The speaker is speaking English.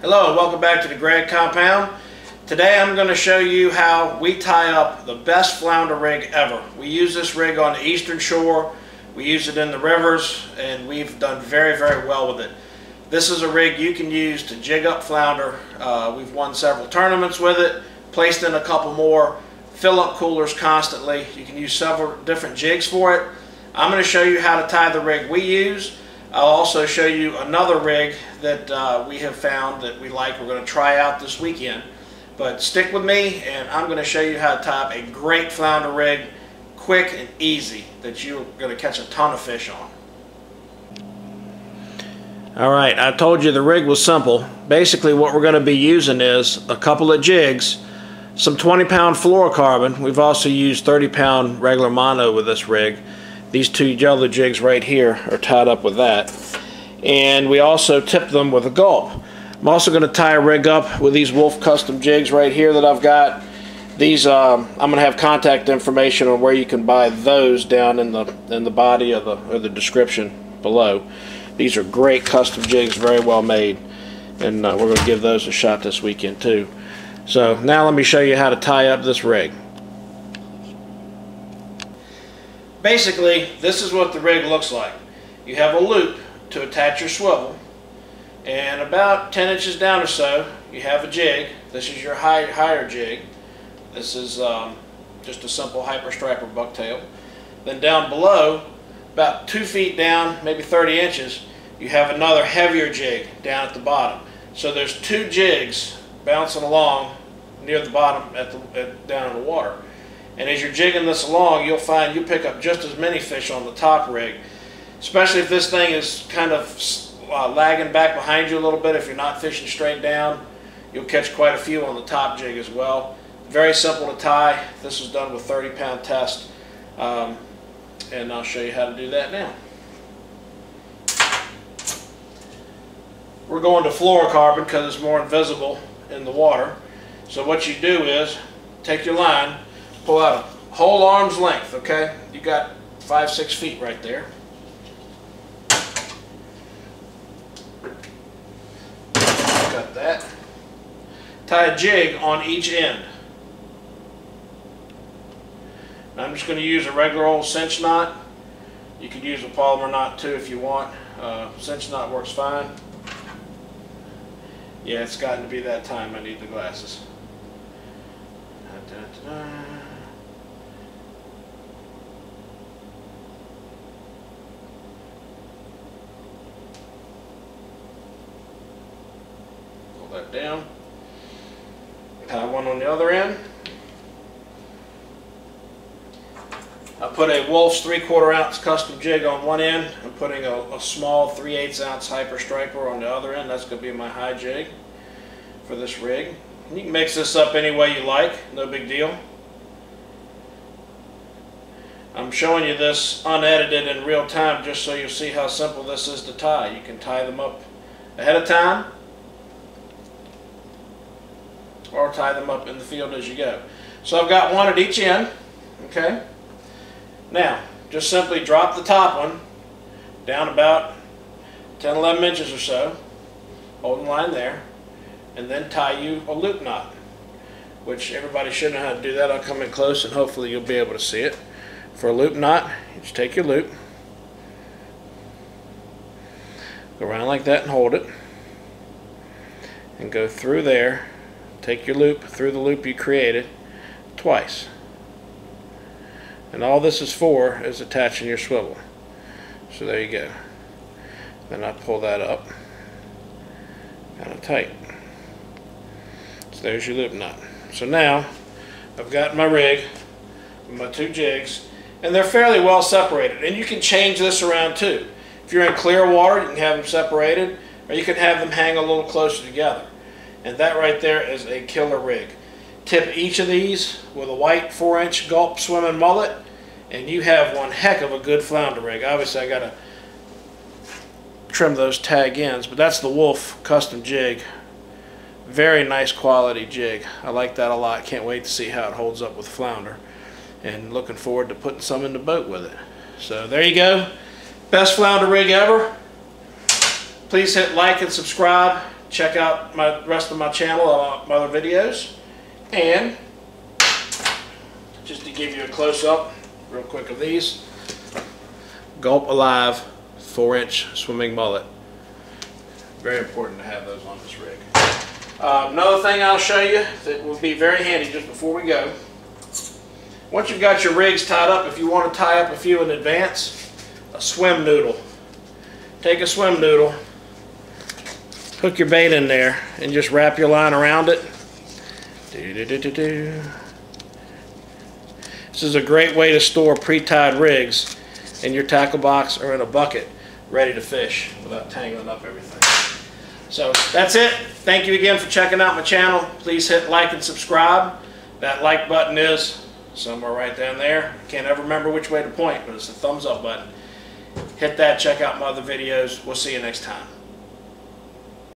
Hello and welcome back to the Greg Compound. Today I'm going to show you how we tie up the best flounder rig ever. We use this rig on the eastern shore, we use it in the rivers, and we've done very well with it. This is a rig you can use to jig up flounder. We've won several tournaments with it, placed in a couple more, fill up coolers constantly. You can use several different jigs for it. I'm going to show you how to tie the rig we use. I'll also show you another rig that we have found that we like. We're going to try out this weekend. But stick with me and I'm going to show you how to tie up a great flounder rig, quick and easy, that you're going to catch a ton of fish on. Alright, I told you the rig was simple. Basically what we're going to be using is a couple of jigs, some 20-pound fluorocarbon. We've also used 30-pound regular mono with this rig. These two yellow jigs right here are tied up with that. And we also tip them with a gulp. I'm also going to tie a rig up with these Wolf custom jigs right here that I've got. These I'm going to have contact information on where you can buy those down in the body of the description below. These are great custom jigs, very well made, and we're going to give those a shot this weekend too. So now let me show you how to tie up this rig. Basically, this is what the rig looks like. You have a loop to attach your swivel, and about 10 inches down or so, you have a jig. This is your higher jig. This is just a simple hyper striper bucktail. Then down below, about 2 feet down, maybe 30 inches, you have another heavier jig down at the bottom. So there's two jigs bouncing along near the bottom down in the water. And as you're jigging this along, you'll find you pick up just as many fish on the top rig, especially if this thing is kind of lagging back behind you a little bit. If you're not fishing straight down, you'll catch quite a few on the top jig as well. Very simple to tie. This is done with 30-pound test, and I'll show you how to do that now. We're going to fluorocarbon because it's more invisible in the water. So what you do is take your line, pull out a whole arm's length, okay? You got 5-6 feet right there. Got that. Tie a jig on each end. Now I'm just going to use a regular old cinch knot. You could use a polymer knot too if you want. Cinch knot works fine. Yeah, it's gotten to be that time. I need the glasses. Pull that down. Tie one on the other end. I put a Wolf's 3/4 ounce custom jig on one end. I'm putting a small 3/8 ounce hyper striper on the other end. That's going to be my high jig for this rig. You can mix this up any way you like, no big deal. I'm showing you this unedited in real time just so you'll see how simple this is to tie. You can tie them up ahead of time or tie them up in the field as you go. So I've got one at each end, okay? Now, just simply drop the top one down about 10-11 inches or so, holding line there, and then tie you a loop knot, which everybody should know how to do that. I'll come in close and hopefully you'll be able to see it. For a loop knot, you just take your loop, go around like that and hold it, and go through there, take your loop through the loop you created twice. And all this is for is attaching your swivel. So there you go. Then I pull that up kind of tight. So there's your loop knot. So now I've got my rig with my two jigs, and they're fairly well separated. And you can change this around too. If you're in clear water, you can have them separated, or you can have them hang a little closer together. And that right there is a killer rig. Tip each of these with a white 4-inch gulp swimming mullet, and you have one heck of a good flounder rig. Obviously I got to trim those tag ends, but that's the Wolf custom jig. Very nice quality jig. I like that a lot. Can't wait to see how it holds up with flounder, and looking forward to putting some in the boat with it. So there you go. Best flounder rig ever. Please hit like and subscribe. check out my rest of my channel, my other videos. And just to give you a close-up real quick of these, Gulp Alive 4-inch swimming mullet. Very important to have those on this rig. Another thing I'll show you that will be very handy just before we go. Once you've got your rigs tied up, if you want to tie up a few in advance, a swim noodle. Take a swim noodle, hook your bait in there, and just wrap your line around it. This is a great way to store pre-tied rigs in your tackle box or in a bucket ready to fish without tangling up everything. So that's it. Thank you again for checking out my channel. Please hit like and subscribe. That like button is somewhere right down there. Can't ever remember which way to point, but it's the thumbs up button. Hit that, check out my other videos. We'll see you next time.